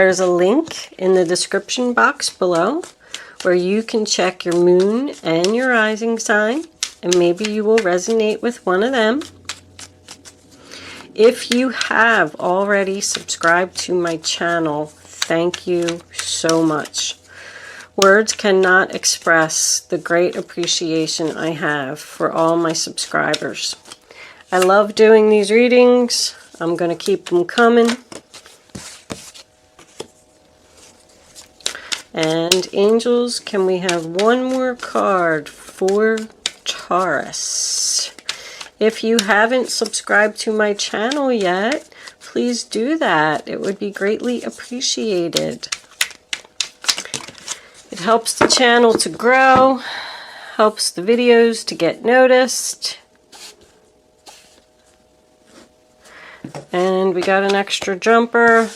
There's a link in the description box below where you can check your moon and your rising sign, and maybe you will resonate with one of them. If you have already subscribed to my channel, thank you so much. Words cannot express the great appreciation I have for all my subscribers. I love doing these readings. I'm going to keep them coming. And angels, can we have one more card for Taurus? If you haven't subscribed to my channel yet, please do that. It would be greatly appreciated. It helps the channel to grow, helps the videos to get noticed. And we got an extra jumper.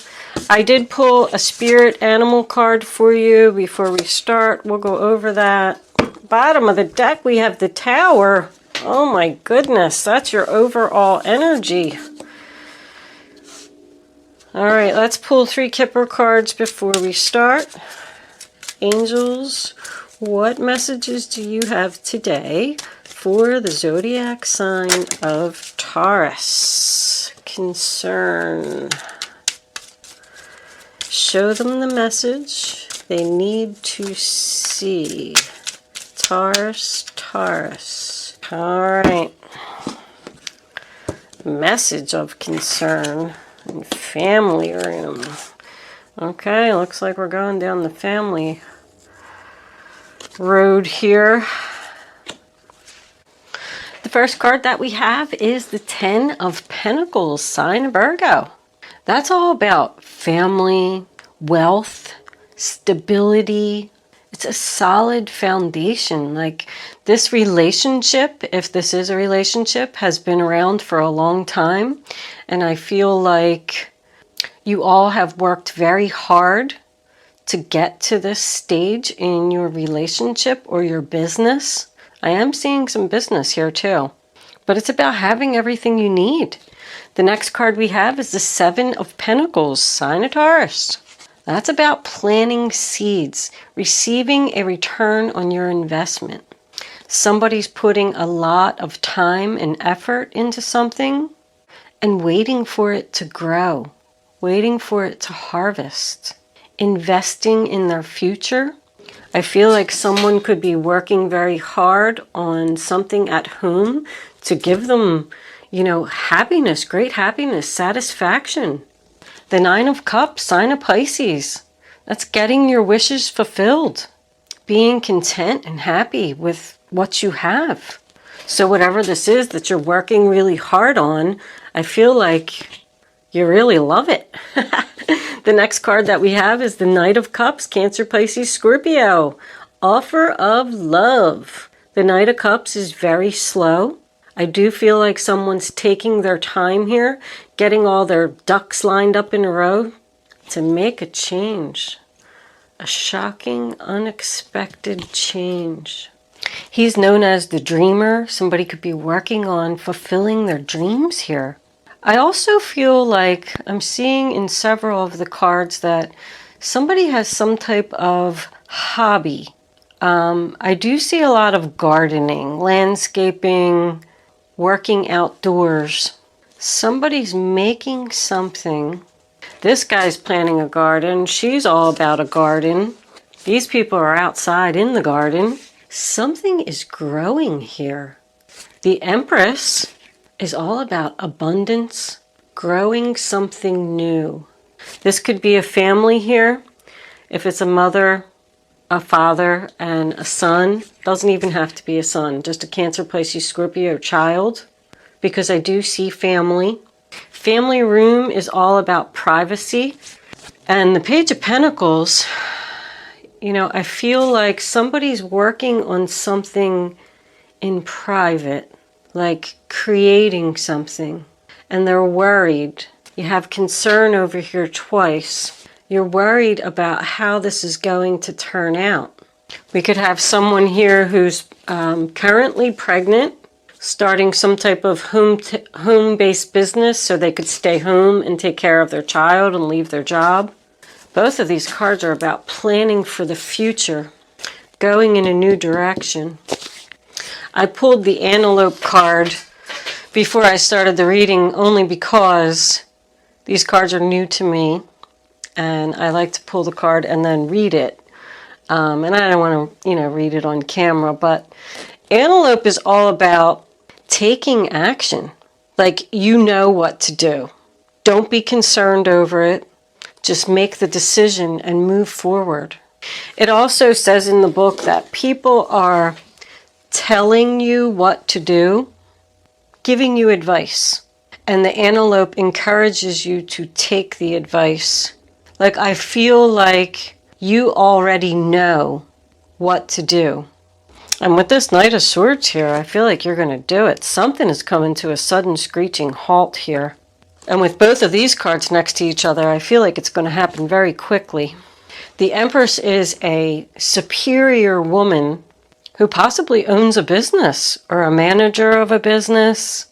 I did pull a spirit animal card for you before we start. We'll go over that. Bottom of the deck, we have the Tower. Oh my goodness, that's your overall energy. All right, let's pull 3 Kipper cards before we start. Angels, what messages do you have today for the zodiac sign of Taurus? Concern. Show them the message they need to see. Taurus, Taurus. All right. Message of concern in family room. Okay, looks like we're going down the family road here. The first card that we have is the 10 of Pentacles, sign of Virgo. That's all about family, wealth, stability. It's a solid foundation. Like this relationship, if this is a relationship, has been around for a long time. And I feel like you all have worked very hard to get to this stage in your relationship or your business. I am seeing some business here too. But it's about having everything you need. The next card we have is the 7 of Pentacles, sign of Taurus. That's about planting seeds, receiving a return on your investment. Somebody's putting a lot of time and effort into something and waiting for it to grow, waiting for it to harvest, investing in their future. I feel like someone could be working very hard on something at home to give them, you know, happiness, great happiness, satisfaction. The 9 of Cups, sign of Pisces. That's getting your wishes fulfilled. Being content and happy with what you have. So whatever this is that you're working really hard on, I feel like you really love it. The next card that we have is the Knight of Cups, Cancer, Pisces, Scorpio. Offer of love. The Knight of Cups is very slow. I do feel like someone's taking their time here, getting all their ducks lined up in a row to make a change. A shocking, unexpected change. He's known as the dreamer. Somebody could be working on fulfilling their dreams here. I also feel like I'm seeing in several of the cards that somebody has some type of hobby. I do see a lot of gardening, landscaping, working outdoors. Somebody's making something. This guy's planting a garden. She's all about a garden. These people are outside in the garden. Something is growing here. The Empress is all about abundance, growing something new. This could be a family here. If it's a mother, a father, and a son, doesn't even have to be a son, just a Cancer, Pisces, Scorpio child, because I do see family. Family room is all about privacy. And the Page of Pentacles, you know, I feel like somebody's working on something in private, like creating something, and they're worried. You have concern over here twice. You're worried about how this is going to turn out. We could have someone here who's currently pregnant, starting some type of home-based business so they could stay home and take care of their child and leave their job. Both of these cards are about planning for the future, going in a new direction. I pulled the antelope card before I started the reading only because these cards are new to me and I like to pull the card and then read it. And I don't want to, read it on camera, but antelope is all about taking action. Like, you know what to do. Don't be concerned over it. Just make the decision and move forward. It also says in the book that people are telling you what to do, giving you advice. And the antelope encourages you to take the advice. Like, I feel like you already know what to do. And with this Knight of Swords here, I feel like you're going to do it. Something is coming to a sudden screeching halt here. And with both of these cards next to each other, I feel like it's going to happen very quickly. The Empress is a superior woman who possibly owns a business or a manager of a business.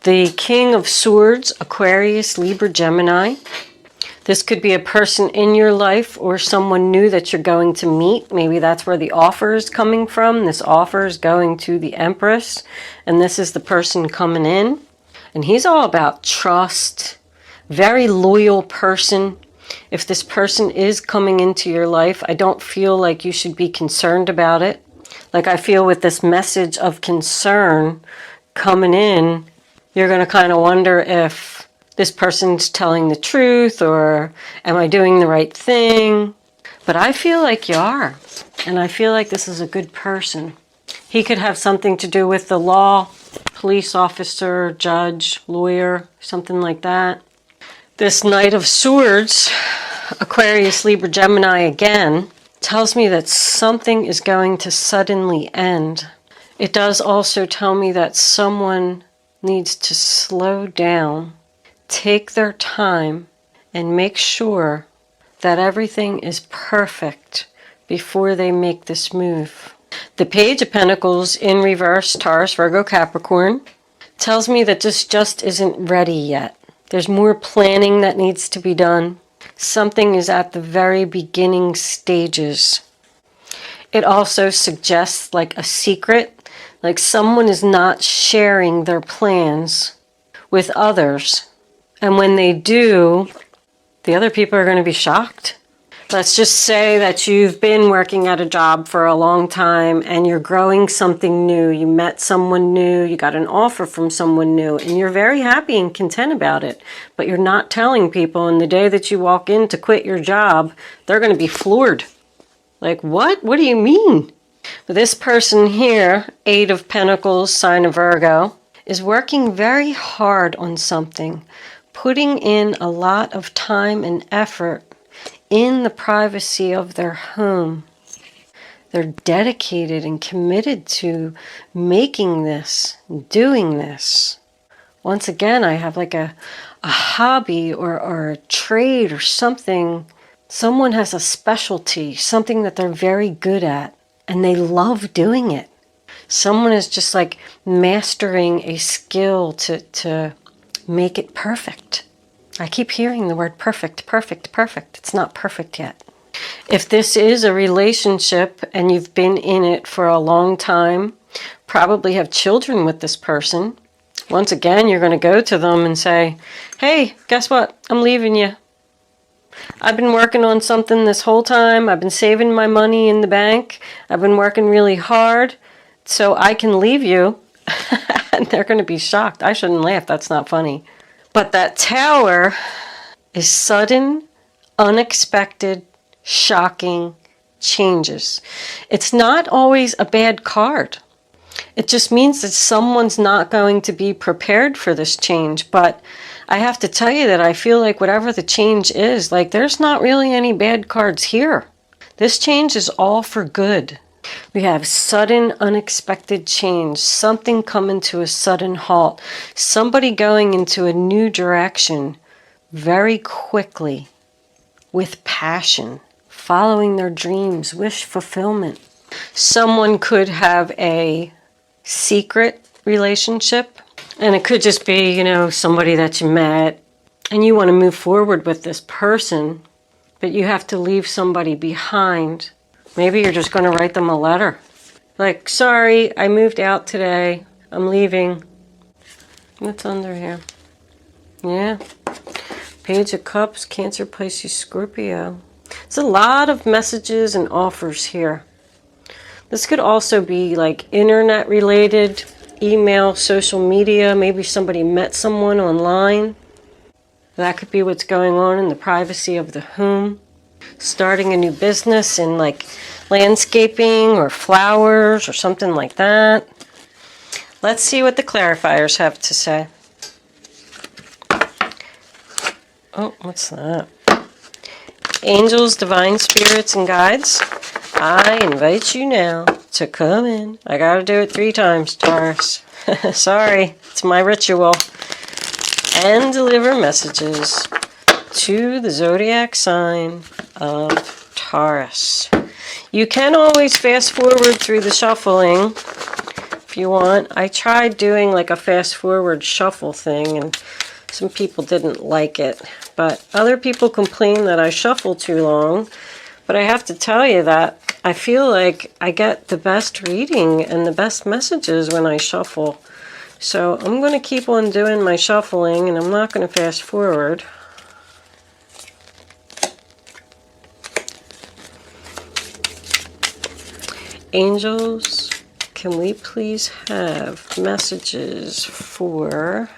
The King of Swords, Aquarius, Libra, Gemini. This could be a person in your life or someone new that you're going to meet. Maybe that's where the offer is coming from. This offer is going to the Empress, and this is the person coming in. And he's all about trust, very loyal person. If this person is coming into your life, I don't feel like you should be concerned about it. Like, I feel with this message of concern coming in, you're going to kind of wonder if this person's telling the truth, or am I doing the right thing? But I feel like you are. And I feel like this is a good person. He could have something to do with the law, police officer, judge, lawyer, something like that. This Knight of Swords, Aquarius, Libra, Gemini again, tells me that something is going to suddenly end. It does also tell me that someone needs to slow down, take their time, and make sure that everything is perfect before they make this move. The Page of Pentacles in reverse, Taurus, Virgo, Capricorn, tells me that this just isn't ready yet. There's more planning that needs to be done. Something is at the very beginning stages. It also suggests like a secret, like someone is not sharing their plans with others. And when they do, the other people are going to be shocked. Let's just say that you've been working at a job for a long time and you're growing something new. You met someone new, you got an offer from someone new, and you're very happy and content about it. But you're not telling people, and the day that you walk in to quit your job, they're going to be floored. Like, what? What do you mean? But this person here, 8 of Pentacles, sign of Virgo, is working very hard on something, putting in a lot of time and effort in the privacy of their home. They're dedicated and committed to making this, doing this. Once again, I have like a hobby or a trade or something. Someone has a specialty, something that they're very good at, and they love doing it. Someone is just like mastering a skill to make it perfect. I keep hearing the word perfect, perfect, perfect. It's not perfect yet. If this is a relationship and you've been in it for a long time, probably have children with this person, once again, you're going to go to them and say, hey, guess what? I'm leaving you. I've been working on something this whole time. I've been saving my money in the bank. I've been working really hard so I can leave you. And they're going to be shocked. I shouldn't laugh. That's not funny. But that Tower is sudden, unexpected, shocking changes. It's not always a bad card. It just means that someone's not going to be prepared for this change. But I have to tell you that I feel like whatever the change is, like there's not really any bad cards here. This change is all for good. We have sudden, unexpected change, something coming to a sudden halt, somebody going into a new direction very quickly with passion, following their dreams, wish fulfillment. Someone could have a secret relationship, and it could just be, somebody that you met and you want to move forward with this person, but you have to leave somebody behind. Maybe you're just going to write them a letter. Like, sorry, I moved out today. I'm leaving. What's under here? Yeah. Page of Cups, Cancer, Pisces, Scorpio. It's a lot of messages and offers here. This could also be like internet related, email, social media. Maybe somebody met someone online. That could be what's going on in the privacy of the home. Starting a new business in like landscaping or flowers or something like that. Let's see what the clarifiers have to say. Oh, what's that? Angels, divine spirits, and guides, I invite you now to come in. I gotta do it 3 times, Taurus. Sorry, it's my ritual. And deliver messages to the zodiac sign of Taurus. You can always fast forward through the shuffling if you want. I tried doing like a fast forward shuffle thing and some people didn't like it. But other people complain that I shuffle too long. But I have to tell you that I feel like I get the best reading and the best messages when I shuffle. So I'm going to keep on doing my shuffling and I'm not going to fast forward. Angels, can we please have messages for...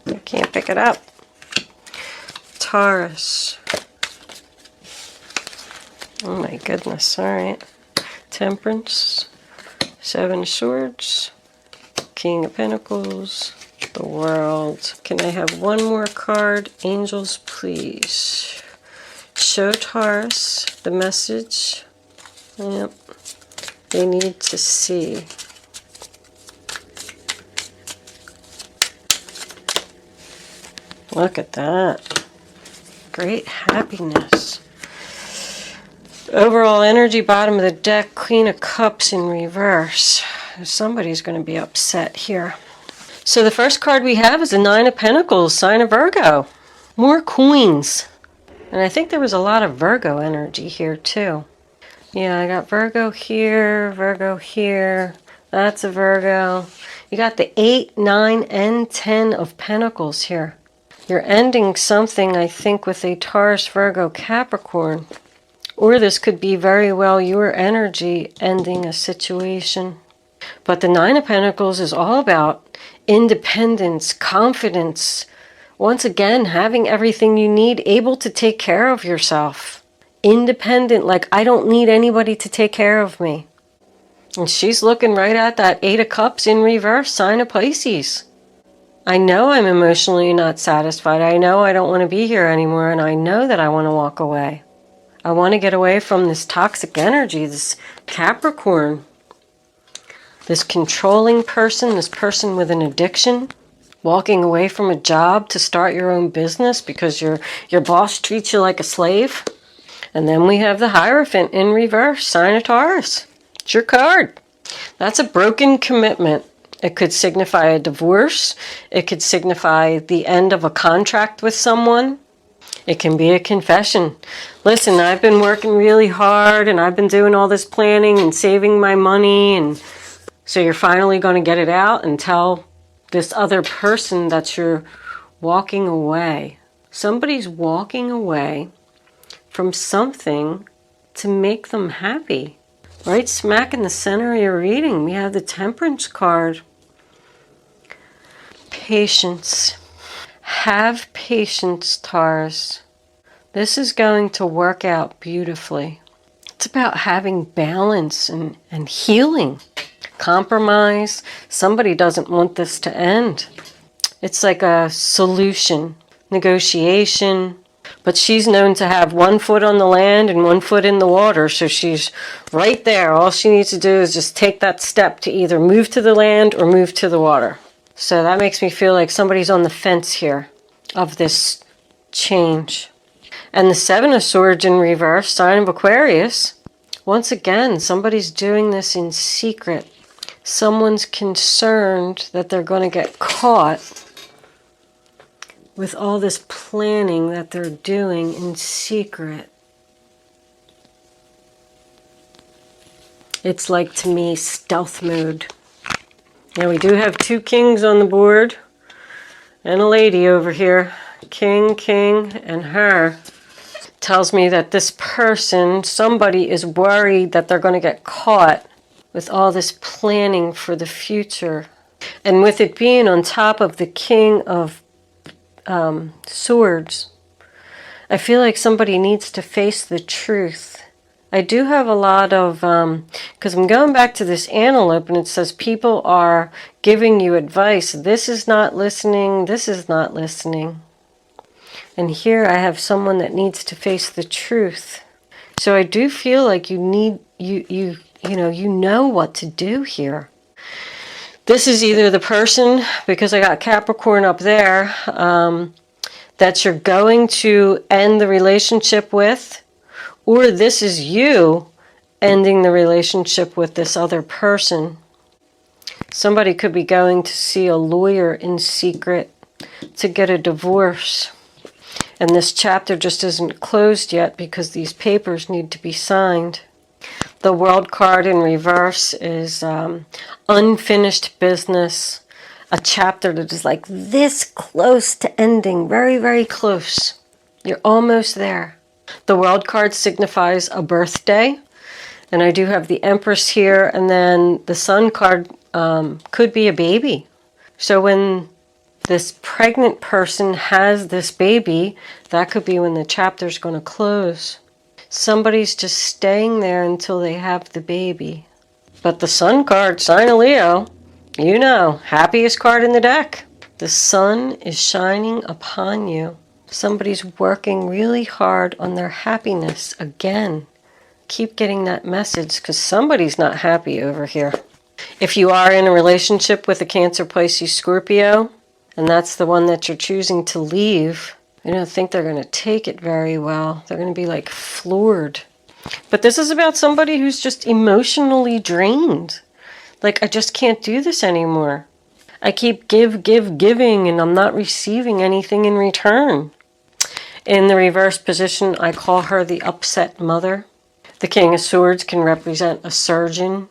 I can't pick it up. Taurus. Oh my goodness, alright. Temperance, 7 of Swords, King of Pentacles, the World. Can I have one more card? Angels, please. Show Taurus the message. Yep. They need to see. Look at that. Great happiness. Overall energy, bottom of the deck, Queen of Cups in reverse. Somebody's going to be upset here. So the first card we have is the 9 of Pentacles, sign of Virgo. More queens. And I think there was a lot of Virgo energy here too. Yeah, I got Virgo here, Virgo here. That's a Virgo. You got the 8, 9, and 10 of Pentacles here. You're ending something, I think, with a Taurus, Virgo, Capricorn. Or this could be very well your energy ending a situation. But the 9 of Pentacles is all about independence, confidence. Once again, having everything you need, able to take care of yourself. Independent, like I don't need anybody to take care of me. And she's looking right at that 8 of Cups in reverse, sign of Pisces. I know I'm emotionally not satisfied. I know I don't want to be here anymore, and I know that I want to walk away. I want to get away from this toxic energy, this Capricorn, this controlling person, this person with an addiction, walking away from a job to start your own business because your boss treats you like a slave. And then we have the Hierophant in reverse, sign of Taurus. It's your card. That's a broken commitment. It could signify a divorce. It could signify the end of a contract with someone. It can be a confession. Listen, I've been working really hard and I've been doing all this planning and saving my money. And so you're finally going to get it out and tell this other person that you're walking away. Somebody's walking away from something to make them happy. Right smack in the center of your reading, we have the Temperance card. Patience. Have patience, Taurus. This is going to work out beautifully. It's about having balance and healing. Compromise. Somebody doesn't want this to end. It's like a solution, negotiation. But she's known to have 1 foot on the land and 1 foot in the water. So she's right there. All she needs to do is just take that step to either move to the land or move to the water. So that makes me feel like somebody's on the fence here of this change. And the 7 of Swords in reverse, sign of Aquarius. Once again, somebody's doing this in secret. Someone's concerned that they're going to get caught with all this planning that they're doing in secret. It's like, to me, stealth mode. Now we do have 2 kings on the board and a lady over here. King, and her. Tells me that this person, somebody is worried that they're going to get caught with all this planning for the future. And with it being on top of the King of Swords, I feel like somebody needs to face the truth. I do have a lot of, because I'm going back to this antelope, and it says people are giving you advice. This is not listening. This is not listening. And here I have someone that needs to face the truth. So I do feel like you need, you know what to do here. This is either the person, because I got Capricorn up there, that you're going to end the relationship with, or this is you ending the relationship with this other person. Somebody could be going to see a lawyer in secret to get a divorce. And this chapter just isn't closed yet because these papers need to be signed. The World card in reverse is unfinished business. A chapter that is like this close to ending. Very, very close. You're almost there. The World card signifies a birthday. And I do have the Empress here. And then the Sun card could be a baby. So when this pregnant person has this baby, that could be when the chapter's going to close. Somebody's just staying there until they have the baby. But the Sun card, sign of Leo, you know, happiest card in the deck. The sun is shining upon you. Somebody's working really hard on their happiness again. Keep getting that message because somebody's not happy over here. If you are in a relationship with a Cancer, Pisces, Scorpio, and that's the one that you're choosing to leave, I don't think they're going to take it very well. They're going to be like floored. But this is about somebody who's just emotionally drained. Like, I just can't do this anymore. I keep giving, and I'm not receiving anything in return. In the reverse position, I call her the upset mother. The King of Swords can represent a surgeon.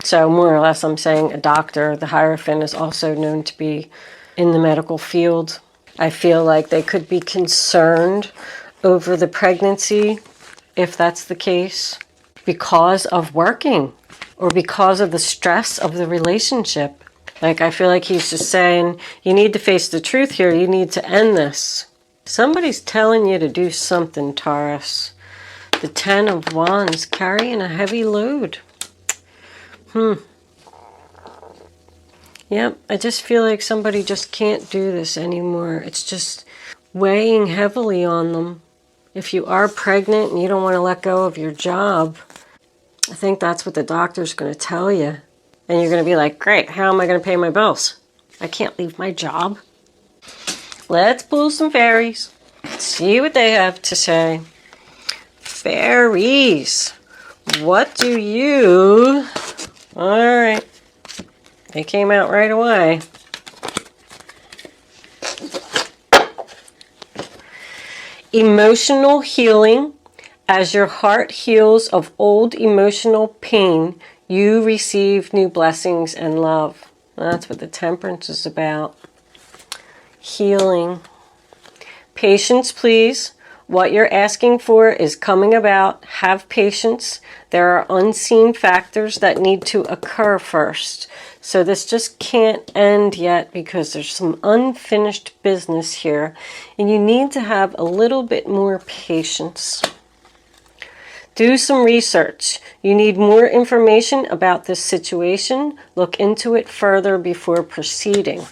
So more or less I'm saying a doctor. The Hierophant is also known to be in the medical field. I feel like they could be concerned over the pregnancy, if that's the case, because of working or because of the stress of the relationship. Like, I feel like he's just saying, you need to face the truth here. You need to end this. Somebody's telling you to do something, Taurus. The 10 of Wands, carrying a heavy load. Yep, I just feel like somebody just can't do this anymore. It's just weighing heavily on them. If you are pregnant and you don't want to let go of your job, I think that's what the doctor's going to tell you. And you're going to be like, great, how am I going to pay my bills? I can't leave my job. Let's pull some fairies. See what they have to say. Fairies, what do you... All right. They came out right away. Emotional healing. As your heart heals of old emotional pain, you receive new blessings and love. That's what the Temperance is about. Healing. Patience, please. What you're asking for is coming about. Have patience. There are unseen factors that need to occur first. So this just can't end yet because there's some unfinished business here. And you need to have a little bit more patience. Do some research. You need more information about this situation. Look into it further before proceeding.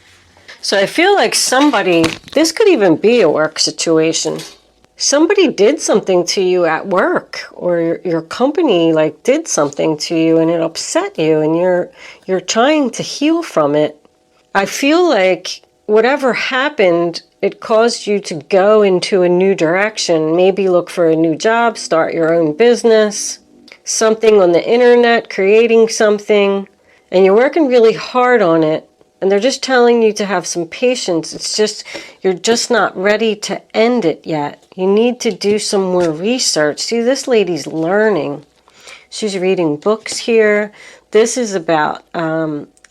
So I feel like somebody, this could even be a work situation. Somebody did something to you at work, or your company like did something to you and it upset you, and you're trying to heal from it. I feel like whatever happened, it caused you to go into a new direction. Maybe look for a new job, start your own business, something on the internet, creating something, and you're working really hard on it. And they're just telling you to have some patience. It's just, you're just not ready to end it yet. You need to do some more research. See, this lady's learning. She's reading books here. This is about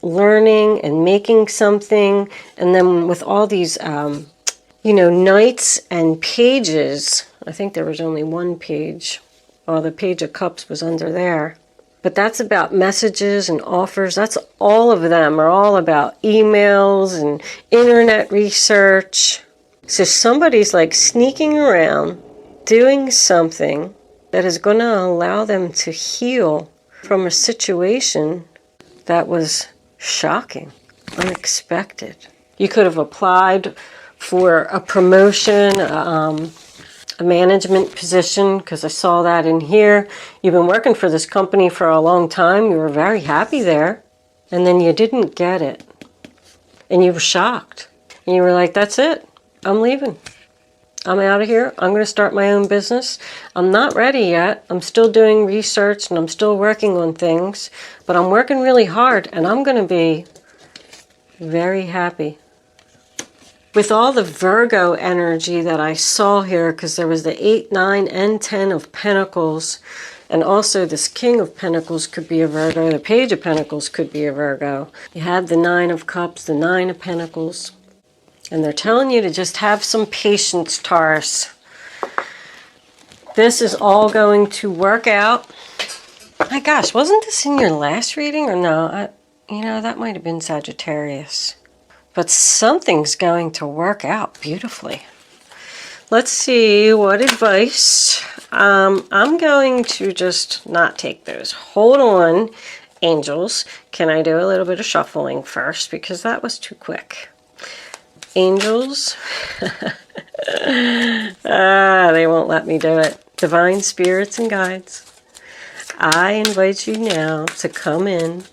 learning and making something. And then with all these, you know, knights and pages. I think there was only one page. Oh, the Page of Cups was under there. But that's about messages and offers. That's all of them are all about emails and internet research. So somebody's like sneaking around doing something that is going to allow them to heal from a situation that was shocking, unexpected. You could have applied for a promotion, a management position, because I saw that in here. You've been working for this company for a long time. You were very happy there, and then you didn't get it. And you were shocked. And you were like, that's it. I'm leaving. I'm out of here. I'm going to start my own business. I'm not ready yet. I'm still doing research and I'm still working on things, but I'm working really hard and I'm going to be very happy. With all the Virgo energy that I saw here, because there was the 8, 9, and 10 of Pentacles, and also this King of Pentacles could be a Virgo, the Page of Pentacles could be a Virgo. You had the 9 of Cups, the 9 of Pentacles, and they're telling you to just have some patience, Taurus. This is all going to work out. My gosh, wasn't this in your last reading or no? You know, that might have been Sagittarius. But something's going to work out beautifully. Let's see what advice. I'm going to just not take those. Hold on, angels. Can I do a little bit of shuffling first? Because that was too quick. Angels. They won't let me do it. Divine spirits and guides. I invite you now to come in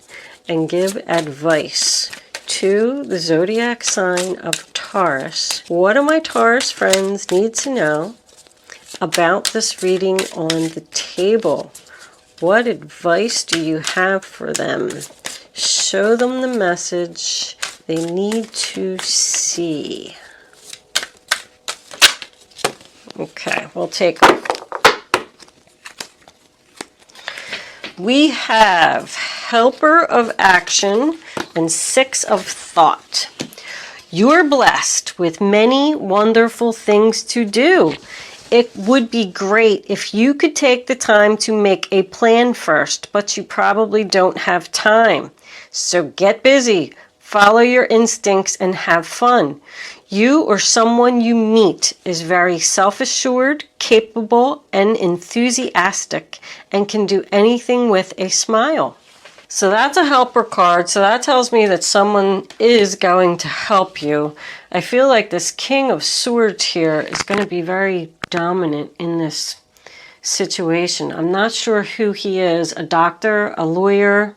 and give advice to the zodiac sign of Taurus. What do my Taurus friends need to know about this reading on the table? What advice do you have for them? Show them the message they need to see. Okay, we'll take. We have Helper of Action and 6 of Thought. You're blessed with many wonderful things to do. It would be great if you could take the time to make a plan first, but you probably don't have time. So get busy, follow your instincts, and have fun. You or someone you meet is very self-assured, capable, and enthusiastic, and can do anything with a smile. So that's a helper card. So that tells me that someone is going to help you. I feel like this King of Swords here is going to be very dominant in this situation. I'm not sure who he is. A doctor, a lawyer,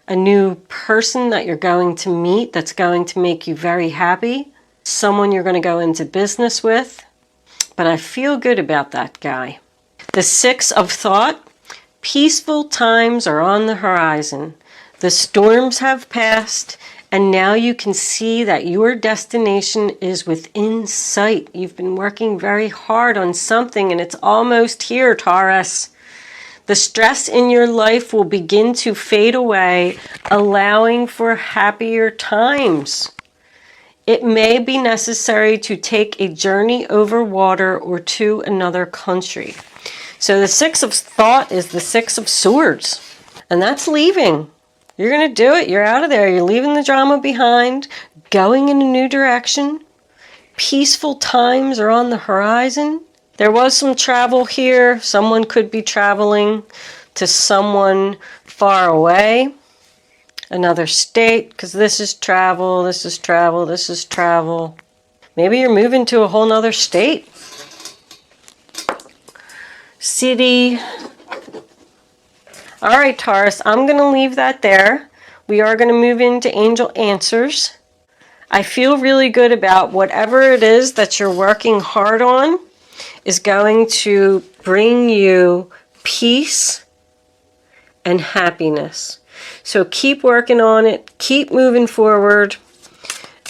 a new person that you're going to meet that's going to make you very happy. Someone you're going to go into business with. But I feel good about that guy. The 6 of Thought. Peaceful times are on the horizon. The storms have passed, and now you can see that your destination is within sight. You've been working very hard on something, and it's almost here, Taurus. The stress in your life will begin to fade away, allowing for happier times. It may be necessary to take a journey over water or to another country. So the 6 of Thought is the 6 of Swords. And that's leaving. You're going to do it. You're out of there. You're leaving the drama behind, going in a new direction. Peaceful times are on the horizon. There was some travel here. Someone could be traveling to someone far away. Another state, because this is travel, this is travel, this is travel. Maybe you're moving to a whole nother state. City. All right, Taurus, I'm going to leave that there. We are going to move into angel answers. I feel really good about whatever it is that you're working hard on is going to bring you peace and happiness. So keep working on it. Keep moving forward.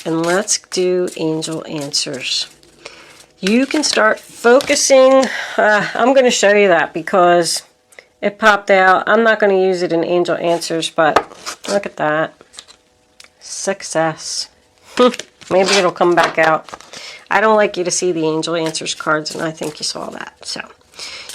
And let's do angel answers. You can start focusing. I'm going to show you that because it popped out. I'm not going to use it in angel answers, but look at that. Success. Maybe it'll come back out. I don't like you to see the angel answers cards, and I think you saw that. So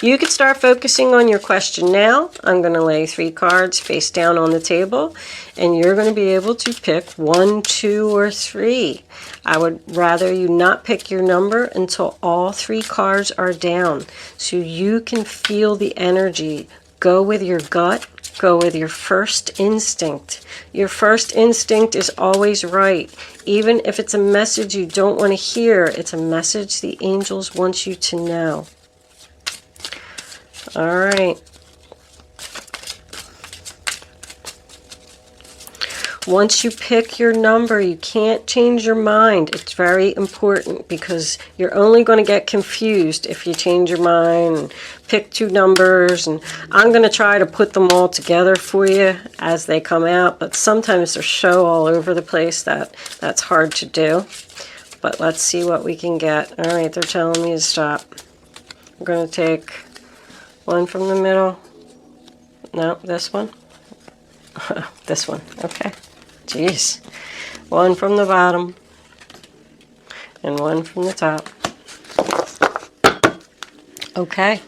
you can start focusing on your question now. I'm going to lay 3 cards face down on the table, and you're going to be able to pick 1, 2, or 3. I would rather you not pick your number until all 3 cards are down, so you can feel the energy. Go with your gut. Go with your first instinct. Your first instinct is always right. Even if it's a message you don't want to hear, it's a message the angels want you to know. All right. Once you pick your number, you can't change your mind. It's very important because you're only going to get confused if you change your mind and pick 2 numbers. And I'm going to try to put them all together for you as they come out, but sometimes they're so all over the place that that's hard to do. But let's see what we can get. All right, they're telling me to stop. I'm going to take 1 from the middle. No, this one. This one, okay. Jeez. 1 from the bottom and 1 from the top. Okay.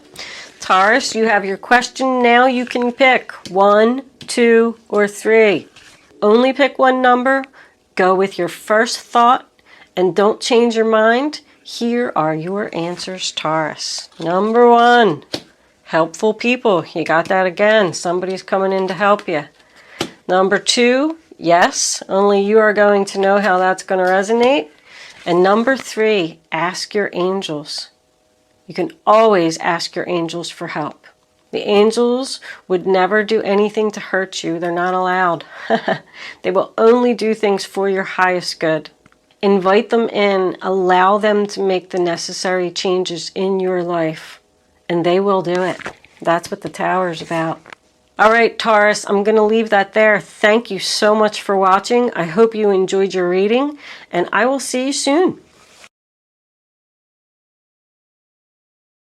Taurus, you have your question now. You can pick 1, 2, or 3. Only pick 1 number. Go with your first thought and don't change your mind. Here are your answers, Taurus. Number 1, helpful people. You got that again. Somebody's coming in to help you. Number 2, yes, only you are going to know how that's going to resonate. And number 3, ask your angels. You can always ask your angels for help. The angels would never do anything to hurt you. They're not allowed. They will only do things for your highest good. Invite them in. Allow them to make the necessary changes in your life. And they will do it. That's what the Tower is about. All right, Taurus, I'm going to leave that there. Thank you so much for watching. I hope you enjoyed your reading, and I will see you soon.